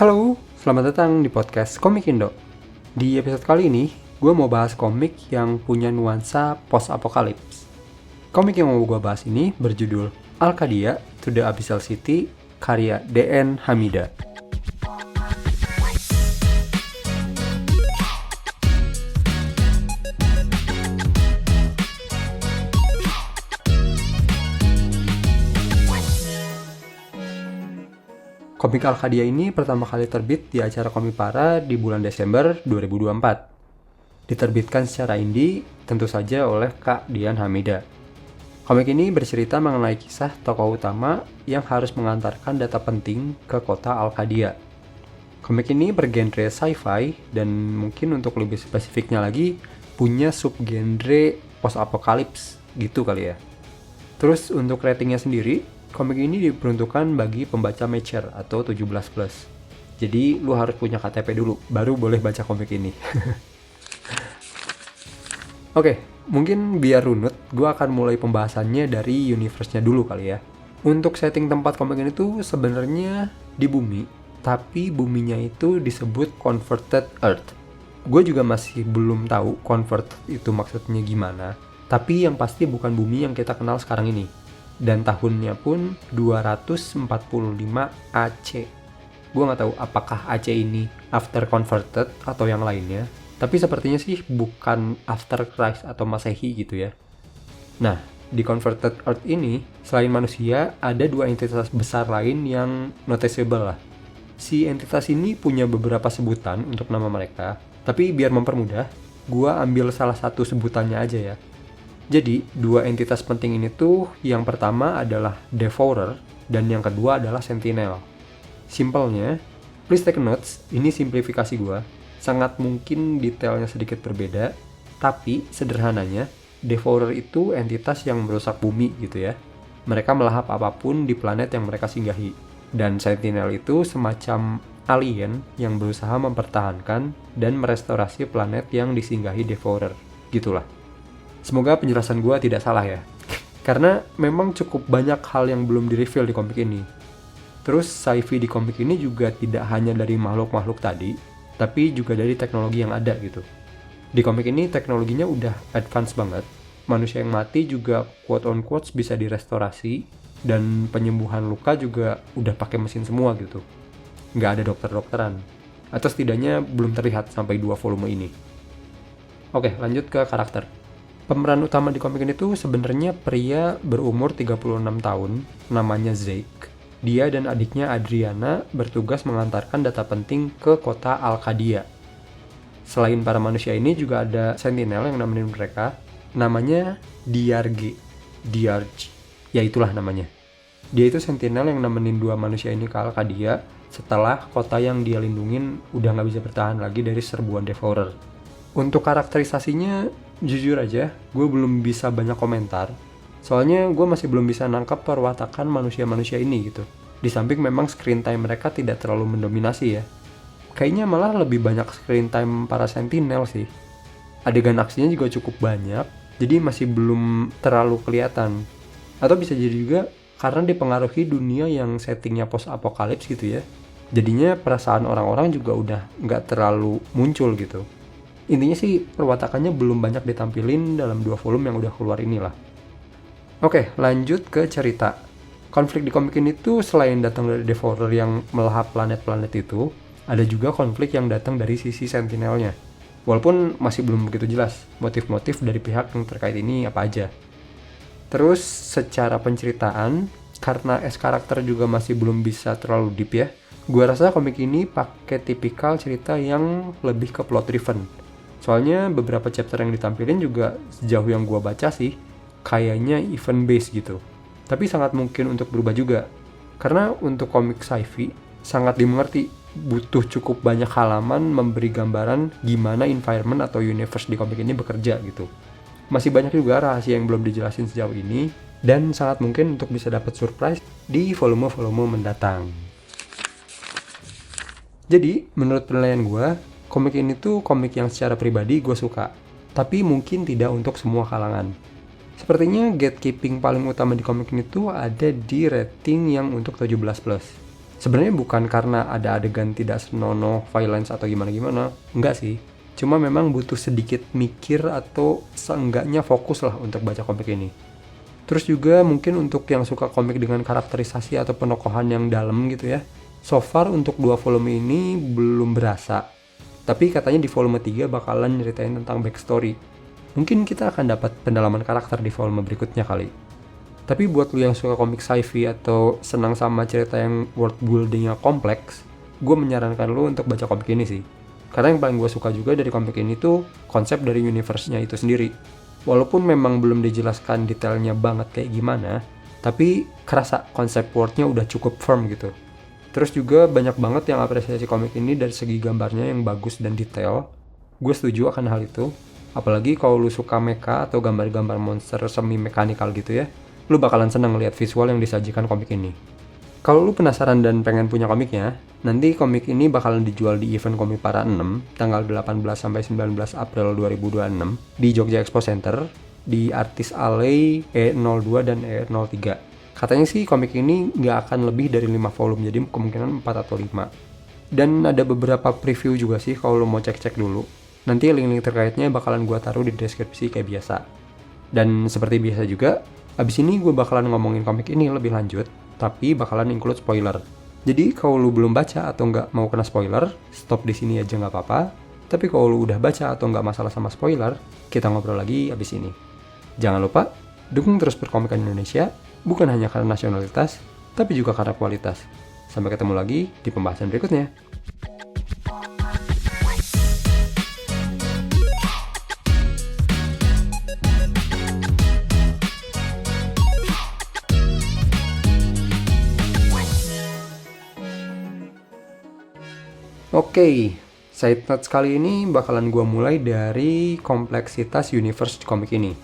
Halo, selamat datang di podcast Komik Indo. Di episode kali ini, gue mau bahas komik yang punya nuansa post-apokalips. Komik yang mau gue bahas ini berjudul Al-Qadia to the Abyssal City, karya D.N. Hamida. Komik Al-Qadia ini pertama kali terbit di acara Komik Para di bulan Desember 2024. Diterbitkan secara indie, tentu saja oleh Kak Dian Hamida. Komik ini bercerita mengenai kisah tokoh utama yang harus mengantarkan data penting ke kota Al-Qadia. Komik ini bergenre sci-fi dan mungkin untuk lebih spesifiknya lagi, punya subgenre post-apokalips gitu kali ya. Terus untuk ratingnya sendiri, komik ini diperuntukkan bagi pembaca mature atau 17+. Jadi lu harus punya KTP dulu, baru boleh baca komik ini. Oke, mungkin biar runut, gue akan mulai pembahasannya dari universe-nya dulu kali ya. Untuk setting tempat komik ini tuh sebenarnya di bumi, tapi buminya itu disebut Converted Earth. Gue juga masih belum tahu converted itu maksudnya gimana, tapi yang pasti bukan bumi yang kita kenal sekarang ini. Dan tahunnya pun 245 AC. Gue nggak tahu apakah AC ini after converted atau yang lainnya, tapi sepertinya sih bukan after Christ atau Masehi gitu ya. Nah, di converted Earth ini, selain manusia, ada dua entitas besar lain yang noticeable lah. Si entitas ini punya beberapa sebutan untuk nama mereka, tapi biar mempermudah, gue ambil salah satu sebutannya aja ya. Jadi, dua entitas penting ini tuh, yang pertama adalah Devourer, dan yang kedua adalah Sentinel. Simpelnya, please take notes, ini simplifikasi gua. Sangat mungkin detailnya sedikit berbeda, tapi sederhananya, Devourer itu entitas yang merusak bumi gitu ya. Mereka melahap apapun di planet yang mereka singgahi. Dan Sentinel itu semacam alien yang berusaha mempertahankan dan merestorasi planet yang disinggahi Devourer. Gitulah. Semoga penjelasan gue tidak salah ya. Karena memang cukup banyak hal yang belum di-reveal di komik ini. Terus sci-fi di komik ini juga tidak hanya dari makhluk-makhluk tadi, tapi juga dari teknologi yang ada gitu. Di komik ini teknologinya udah advance banget. Manusia yang mati juga quote on quotes bisa direstorasi, dan penyembuhan luka juga udah pakai mesin semua gitu. Nggak ada dokter-dokteran. Atau setidaknya belum terlihat sampai 2 volume ini. Oke, lanjut ke karakter. Pemeran utama di komik ini tuh sebenarnya pria berumur 36 tahun, namanya Zeke. Dia dan adiknya Adriana bertugas mengantarkan data penting ke kota Al-Qadia. Selain para manusia ini juga ada Sentinel yang nemenin mereka, namanya Diarge. Ya itulah namanya. Dia itu Sentinel yang nemenin dua manusia ini ke Al-Qadia setelah kota yang dia lindungin udah nggak bisa bertahan lagi dari serbuan Devourer. Untuk karakterisasinya, jujur aja, gue belum bisa banyak komentar. Soalnya gue masih belum bisa nangkap perwatakan manusia-manusia ini gitu. Di samping memang screen time mereka tidak terlalu mendominasi ya. Kayaknya malah lebih banyak screen time para Sentinel sih. Adegan aksinya juga cukup banyak, jadi masih belum terlalu kelihatan. Atau bisa jadi juga karena dipengaruhi dunia yang settingnya post-apokalips gitu ya. Jadinya perasaan orang-orang juga udah nggak terlalu muncul gitu. Intinya sih perwatakannya belum banyak ditampilin dalam 2 volume yang udah keluar inilah. Oke, lanjut ke cerita. Konflik di komik ini tuh selain datang dari Devourer yang melahap planet-planet itu, ada juga konflik yang datang dari sisi Sentinelnya. Walaupun masih belum begitu jelas motif-motif dari pihak yang terkait ini apa aja. Terus secara penceritaan, karena karakter juga masih belum bisa terlalu deep ya, gua rasa komik ini pakai tipikal cerita yang lebih ke plot driven. Soalnya beberapa chapter yang ditampilin juga sejauh yang gua baca sih kayaknya event based gitu. Tapi sangat mungkin untuk berubah juga. Karena untuk komik sci-fi sangat dimengerti, butuh cukup banyak halaman memberi gambaran gimana environment atau universe di komik ini bekerja gitu. Masih banyak juga rahasia yang belum dijelasin sejauh ini dan sangat mungkin untuk bisa dapat surprise di volume-volume mendatang. Jadi, menurut penilaian gue, komik ini tuh komik yang secara pribadi gue suka, tapi mungkin tidak untuk semua kalangan. Sepertinya gatekeeping paling utama di komik ini tuh ada di rating yang untuk 17+. Sebenarnya bukan karena ada adegan tidak senonoh, violence atau gimana-gimana, enggak sih. Cuma memang butuh sedikit mikir atau seenggaknya fokus lah untuk baca komik ini. Terus juga mungkin untuk yang suka komik dengan karakterisasi atau penokohan yang dalam gitu ya. So far untuk 2 volume ini belum berasa. Tapi katanya di volume 3 bakalan nyeritain tentang backstory. Mungkin kita akan dapat pendalaman karakter di volume berikutnya kali. Tapi buat lu yang suka komik sci-fi atau senang sama cerita yang world buildingnya kompleks, gue menyarankan lu untuk baca komik ini sih. Karena yang paling gue suka juga dari komik ini tuh konsep dari universe-nya itu sendiri. Walaupun memang belum dijelaskan detailnya banget kayak gimana, tapi kerasa konsep world-nya udah cukup firm gitu. Terus juga banyak banget yang apresiasi komik ini dari segi gambarnya yang bagus dan detail. Gue setuju akan hal itu. Apalagi kalau lu suka mecha atau gambar-gambar monster semi-mekanikal gitu ya, lu bakalan seneng lihat visual yang disajikan komik ini. Kalau lu penasaran dan pengen punya komiknya, nanti komik ini bakalan dijual di event Komik Para 6 tanggal 18-19 April 2026 di Jogja Expo Center di Artis Alley E02 dan E03. Katanya sih komik ini nggak akan lebih dari 5 volume, jadi kemungkinan 4 atau 5. Dan ada beberapa preview juga sih kalau lu mau cek-cek dulu. Nanti link-link terkaitnya bakalan gua taruh di deskripsi kayak biasa. Dan seperti biasa juga, abis ini gue bakalan ngomongin komik ini lebih lanjut, tapi bakalan include spoiler. Jadi kalau lu belum baca atau nggak mau kena spoiler, stop di sini aja nggak apa-apa. Tapi kalau lu udah baca atau nggak masalah sama spoiler, kita ngobrol lagi abis ini. Jangan lupa, dukung terus perkomikan Indonesia, bukan hanya karena nasionalitas, tapi juga karena kualitas. Sampai ketemu lagi di pembahasan berikutnya. Oke, side notes kali ini bakalan gue mulai dari kompleksitas universe komik ini.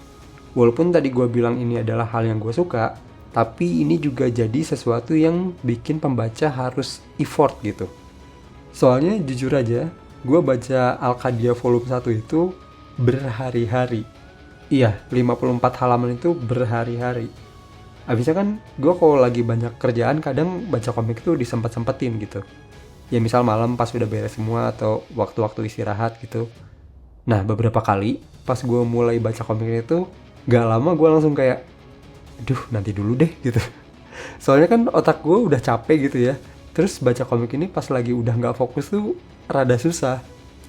Walaupun tadi gue bilang ini adalah hal yang gue suka, tapi ini juga jadi sesuatu yang bikin pembaca harus effort gitu. Soalnya jujur aja, gue baca Alkadia volume 1 itu berhari-hari. Iya, 54 halaman itu berhari-hari. Abisnya kan gue kalau lagi banyak kerjaan kadang baca komik itu disempet-sempetin gitu. Ya misal malam pas udah beres semua atau waktu-waktu istirahat gitu. Nah beberapa kali pas gue mulai baca komik ini tuh gak lama gue langsung kayak aduh nanti dulu deh gitu. Soalnya kan otak gue udah capek gitu ya. Terus baca komik ini pas lagi udah gak fokus tuh rada susah.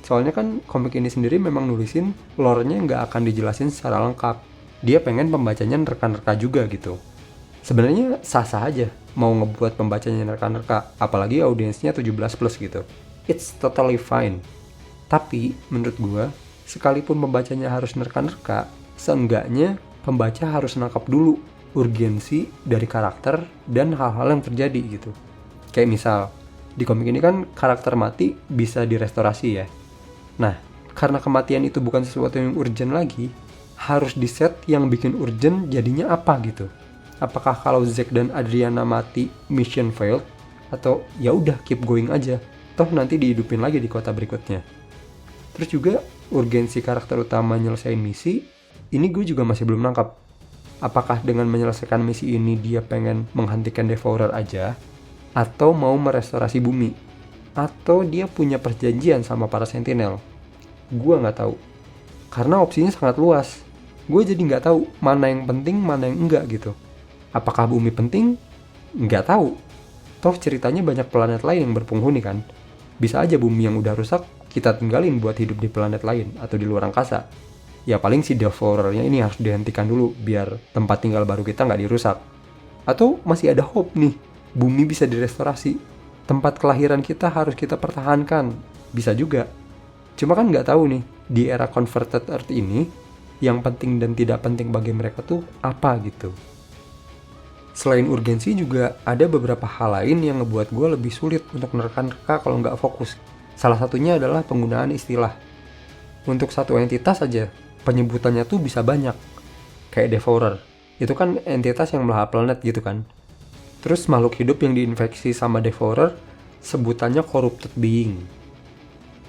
Soalnya kan komik ini sendiri memang nulisin lore-nya gak akan dijelasin secara lengkap. Dia pengen pembacanya nerka-nerka juga gitu. Sebenarnya sah-sah aja mau ngebuat pembacanya nerka-nerka, apalagi audiensnya 17+ gitu. It's totally fine. Tapi menurut gua, sekalipun pembacanya harus nerka-nerka, seenggaknya pembaca harus nangkap dulu urgensi dari karakter dan hal-hal yang terjadi gitu. Kayak misal, di komik ini kan karakter mati bisa direstorasi ya. Nah, karena kematian itu bukan sesuatu yang urgent lagi, harus di set yang bikin urgent jadinya apa gitu. Apakah kalau Zack dan Adriana mati mission failed, atau ya udah keep going aja, toh nanti dihidupin lagi di kota berikutnya. Terus juga urgensi karakter utama nyelesain misi, ini gue juga masih belum nangkap. Apakah dengan menyelesaikan misi ini dia pengen menghentikan Devourer aja, atau mau merestorasi bumi, atau dia punya perjanjian sama para Sentinel? Gue nggak tahu, karena opsinya sangat luas. Gue jadi nggak tahu mana yang penting, mana yang enggak gitu. Apakah bumi penting? Nggak tahu. Toh ceritanya banyak planet lain yang berpenghuni kan. Bisa aja bumi yang udah rusak, kita tinggalin buat hidup di planet lain atau di luar angkasa. Ya paling si Devourernya ini harus dihentikan dulu biar tempat tinggal baru kita nggak dirusak. Atau masih ada hope nih, bumi bisa direstorasi. Tempat kelahiran kita harus kita pertahankan. Bisa juga. Cuma kan nggak tahu nih, di era Converted Earth ini, yang penting dan tidak penting bagi mereka tuh apa gitu. Selain urgensi juga ada beberapa hal lain yang ngebuat gue lebih sulit untuk nerka-nerka kalau nggak fokus. Salah satunya adalah penggunaan istilah. Untuk satu entitas aja, penyebutannya tuh bisa banyak. Kayak Devourer, itu kan entitas yang melahap planet gitu kan. Terus makhluk hidup yang diinfeksi sama Devourer, sebutannya Corrupted Being.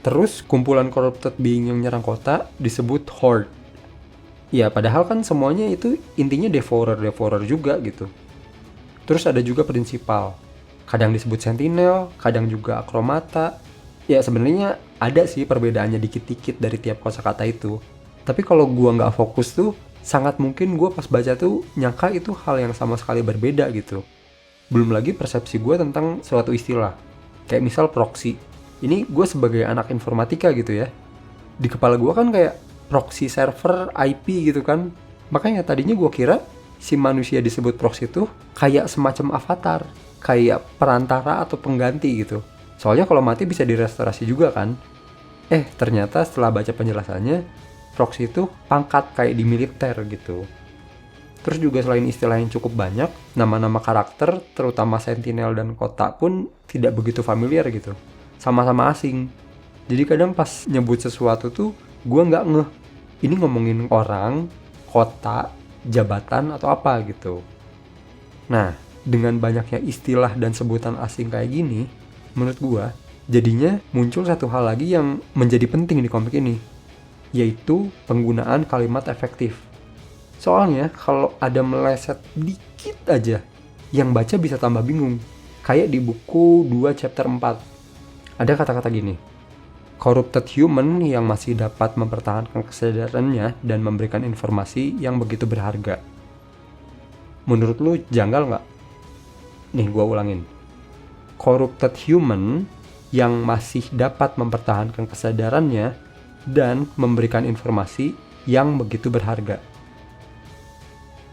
Terus kumpulan Corrupted Being yang nyerang kota disebut Horde. Ya padahal kan semuanya itu intinya Devourer juga gitu. Terus ada juga prinsipal. Kadang disebut Sentinel, kadang juga Akromata. Ya sebenarnya ada sih perbedaannya dikit-dikit dari tiap kosakata itu. Tapi kalau gua nggak fokus tuh, sangat mungkin gua pas baca tuh nyangka itu hal yang sama sekali berbeda gitu. Belum lagi persepsi gua tentang suatu istilah. Kayak misal proxy. Ini gue sebagai anak informatika gitu ya. Di kepala gua kan kayak proxy server IP gitu kan. Makanya tadinya gua kira si manusia disebut proxy tuh kayak semacam avatar. Kayak perantara atau pengganti gitu. Soalnya kalau mati bisa direstorasi juga kan. Ternyata setelah baca penjelasannya, proxy itu pangkat kayak di militer gitu. Terus juga selain istilah yang cukup banyak, nama-nama karakter, terutama Sentinel dan Kota pun tidak begitu familiar gitu. Sama-sama asing. Jadi kadang pas nyebut sesuatu tuh, gue nggak ngeh. Ini ngomongin orang, kota, jabatan, atau apa gitu. Nah, dengan banyaknya istilah dan sebutan asing kayak gini, menurut gue, jadinya muncul satu hal lagi yang menjadi penting di komik ini, yaitu penggunaan kalimat efektif. Soalnya kalau ada meleset dikit aja, yang baca bisa tambah bingung. Kayak di buku 2 chapter 4. Ada kata-kata gini, corrupted human yang masih dapat mempertahankan kesadarannya dan memberikan informasi yang begitu berharga. Menurut lu janggal nggak? Nih gua ulangin. Corrupted human yang masih dapat mempertahankan kesadarannya dan memberikan informasi yang begitu berharga.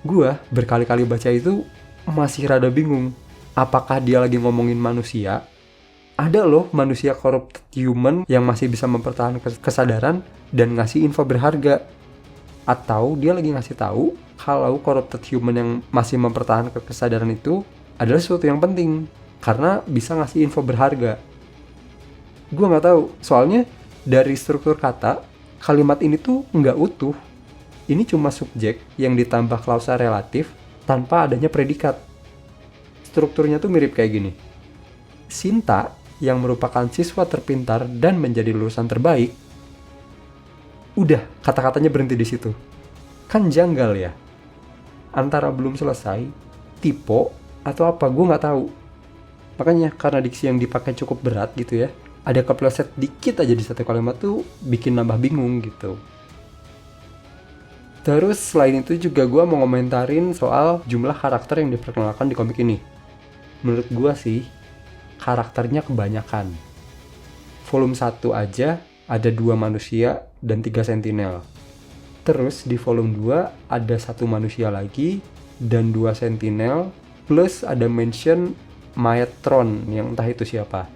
Gua berkali-kali baca itu masih rada bingung. Apakah dia lagi ngomongin manusia? Ada loh manusia corrupted human yang masih bisa mempertahankan kesadaran dan ngasih info berharga. Atau dia lagi ngasih tahu kalau corrupted human yang masih mempertahankan kesadaran itu adalah sesuatu yang penting karena bisa ngasih info berharga. Gue nggak tahu, soalnya dari struktur kata kalimat ini tuh nggak utuh. Ini cuma subjek yang ditambah klausa relatif tanpa adanya predikat. Strukturnya tuh mirip kayak gini. Sinta yang merupakan siswa terpintar dan menjadi lulusan terbaik. Udah, kata-katanya berhenti di situ. Kan janggal ya. Antara belum selesai, typo atau apa, gue nggak tahu. Makanya karena diksi yang dipakai cukup berat gitu ya, ada kepleset dikit aja di satu kalimat tuh bikin nambah bingung gitu. Terus selain itu juga gue mau ngomentarin soal jumlah karakter yang diperkenalkan di komik ini. Menurut gue sih, karakternya kebanyakan. Volume 1 aja ada 2 manusia dan 3 sentinel. Terus di volume 2 ada 1 manusia lagi dan 2 sentinel, plus ada mention Maetron yang entah itu siapa.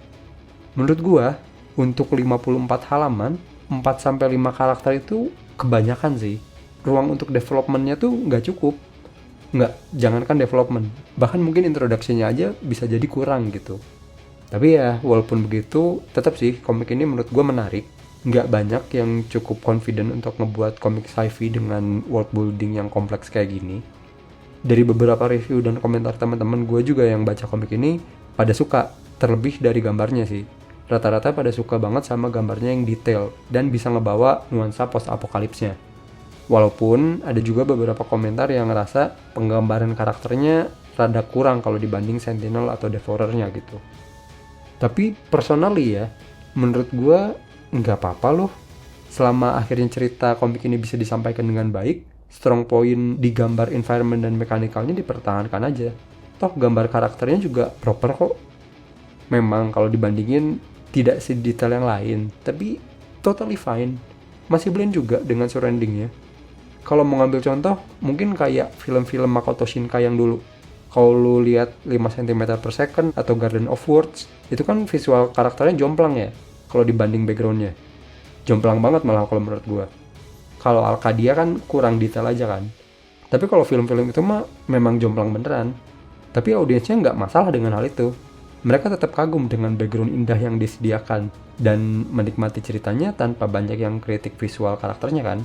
Menurut gua, untuk 54 halaman, 4-5 karakter itu kebanyakan sih. Ruang untuk developmentnya tuh nggak cukup. Jangankan development, bahkan mungkin introduksinya aja bisa jadi kurang gitu. Tapi ya, walaupun begitu, tetap sih komik ini menurut gua menarik. Nggak banyak yang cukup confident untuk ngebuat komik sci-fi dengan world building yang kompleks kayak gini. Dari beberapa review dan komentar teman-teman gue juga yang baca komik ini pada suka, terlebih dari gambarnya sih. Rata-rata pada suka banget sama gambarnya yang detail dan bisa ngebawa nuansa post-apokalipsnya. Walaupun ada juga beberapa komentar yang ngerasa penggambaran karakternya rada kurang kalau dibanding Sentinel atau Devourernya gitu. Tapi personally ya, menurut gue nggak apa-apa loh. Selama akhirnya cerita komik ini bisa disampaikan dengan baik, strong point di gambar environment dan mekanikalnya dipertahankan aja. Toh gambar karakternya juga proper kok. Memang kalau dibandingin tidak sedetail yang lain, tapi totally fine. Masih blend juga dengan surroundingnya. Kalau mau ngambil contoh, mungkin kayak film-film Makoto Shinkai yang dulu. Kalau lu lihat 5 cm per second atau Garden of Words, itu kan visual karakternya jomplang ya, kalau dibanding backgroundnya. Jomplang banget malah kalau menurut gua. Kalau Arcadia kan kurang detail aja kan. Tapi kalau film-film itu mah memang jomplang beneran. Tapi audiensnya nggak masalah dengan hal itu. Mereka tetap kagum dengan background indah yang disediakan dan menikmati ceritanya tanpa banyak yang kritik visual karakternya kan.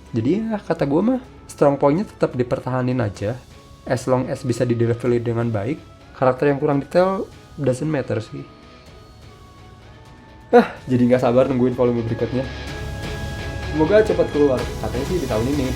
Jadi ya kata gue mah strong point-nya tetap dipertahanin aja. As long as bisa dideliver dengan baik, karakter yang kurang detail doesn't matter sih. Jadi nggak sabar nungguin volume berikutnya. Semoga cepat keluar, katanya sih di tahun ini.